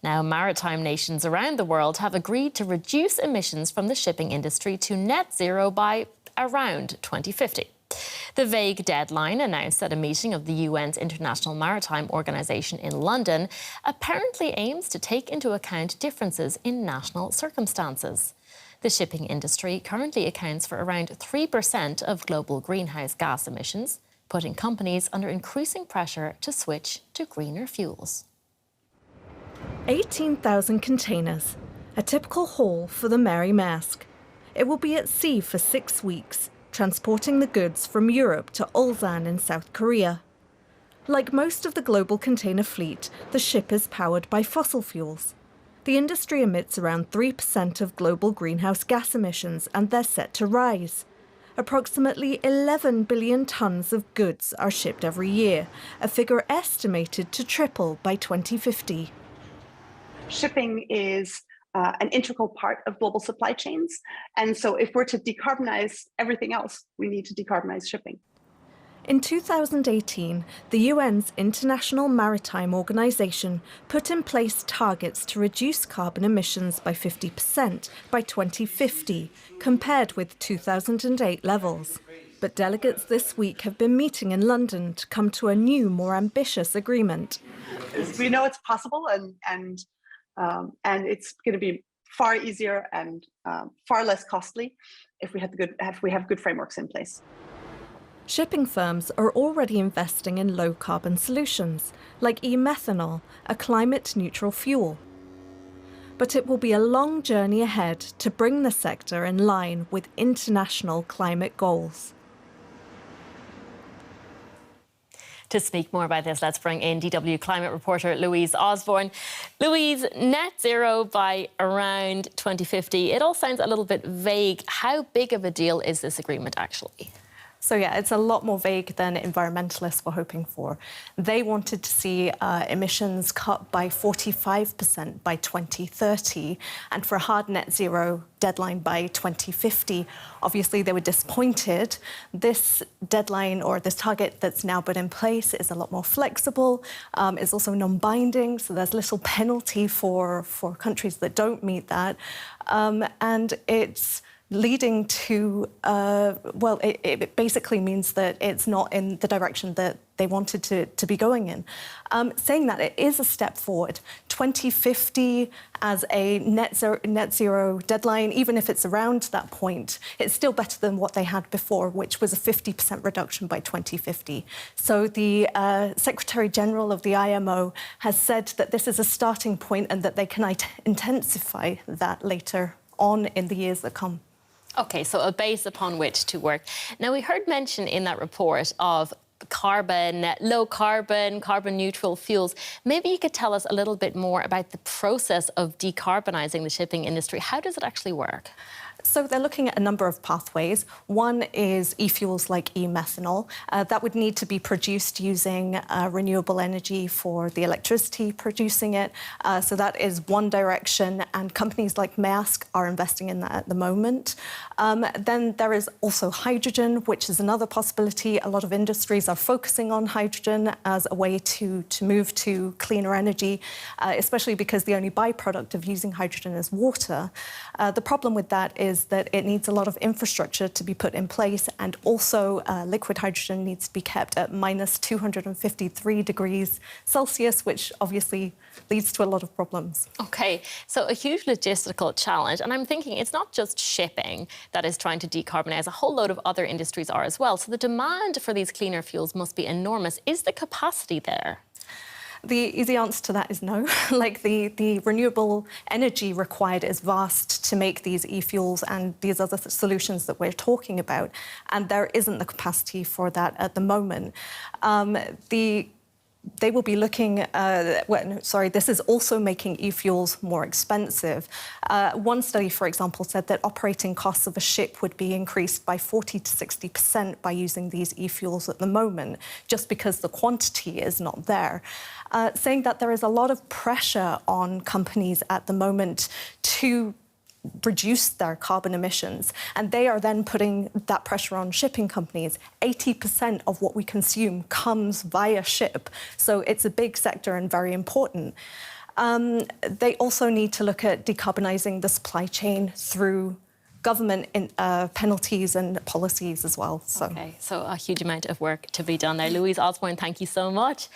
Now, maritime nations around the world have agreed to reduce emissions from the shipping industry to net zero by around 2050. The vague deadline announced at a meeting of the UN's International Maritime Organization in London apparently aims to take into account differences in national circumstances. The shipping industry currently accounts for around 3% of global greenhouse gas emissions, putting companies under increasing pressure to switch to greener fuels. 18,000 containers, a typical haul for the Mary Maersk. It will be at sea for 6 weeks, transporting the goods from Europe to Ulsan in South Korea. Like most of the global container fleet, the ship is powered by fossil fuels. The industry emits around 3% of global greenhouse gas emissions, and they're set to rise. Approximately 11 billion tonnes of goods are shipped every year, a figure estimated to triple by 2050. Shipping is an integral part of global supply chains. And so if we're to decarbonize everything else, we need to decarbonize shipping. In 2018, the UN's International Maritime Organization put in place targets to reduce carbon emissions by 50% by 2050, compared with 2008 levels. But delegates this week have been meeting in London to come to a new, more ambitious agreement. We know it's possible, and it's going to be far easier and far less costly if we have good frameworks in place. Shipping firms are already investing in low-carbon solutions, like e-methanol, a climate-neutral fuel. But it will be a long journey ahead to bring the sector in line with international climate goals. To speak more about this, let's bring in DW climate reporter Louise Osborne. Louise, net zero by around 2050. It all sounds a little bit vague. How big of a deal is this agreement actually? So yeah, it's a lot more vague than environmentalists were hoping for. They wanted to see emissions cut by 45% by 2030 and for a hard net zero deadline by 2050. Obviously, they were disappointed. This deadline or this target that's now put in place is a lot more flexible. It's also non-binding, so there's little penalty for countries that don't meet that. And it's leading to, it basically means that it's not in the direction that they wanted to be going in. Saying that, it is a step forward. 2050 as a net zero deadline, even if it's around that point, it's still better than what they had before, which was a 50% reduction by 2050. So the Secretary General of the IMO has said that this is a starting point and that they can intensify that later on in the years that come. OK, so a base upon which to work. Now, we heard mention in that report of carbon, low carbon, carbon neutral fuels. Maybe you could tell us a little bit more about the process of decarbonising the shipping industry. How does it actually work? So they're looking at a number of pathways. One is e-fuels like e-methanol. That would need to be produced using renewable energy for the electricity producing it. So that is one direction, and companies like Maersk are investing in that at the moment. Then there is also hydrogen, which is another possibility. A lot of industries are focusing on hydrogen as a way to move to cleaner energy, especially because the only byproduct of using hydrogen is water. The problem with that is that it needs a lot of infrastructure to be put in place, and also liquid hydrogen needs to be kept at minus 253 degrees Celsius, which obviously leads to a lot of problems. OK, so a huge logistical challenge. And I'm thinking it's not just shipping that is trying to decarbonise. A whole load of other industries are as well. So the demand for these cleaner fuels must be enormous. Is the capacity there? The easy answer to that is no. Like the renewable energy required is vast to make these e-fuels and these other solutions that we're talking about, and there isn't the capacity for that at the moment. They will be looking, this is also making e-fuels more expensive. One study, for example, said that operating costs of a ship would be increased by 40 to 60% by using these e-fuels at the moment, just because the quantity is not there. Saying that there is a lot of pressure on companies at the moment to reduce their carbon emissions, and they are then putting that pressure on shipping companies. 80% of what we consume comes via ship, so it's a big sector and very important. They also need to look at decarbonising the supply chain through government penalties and policies as well. Okay, so a huge amount of work to be done there. Louise Osborne, thank you so much.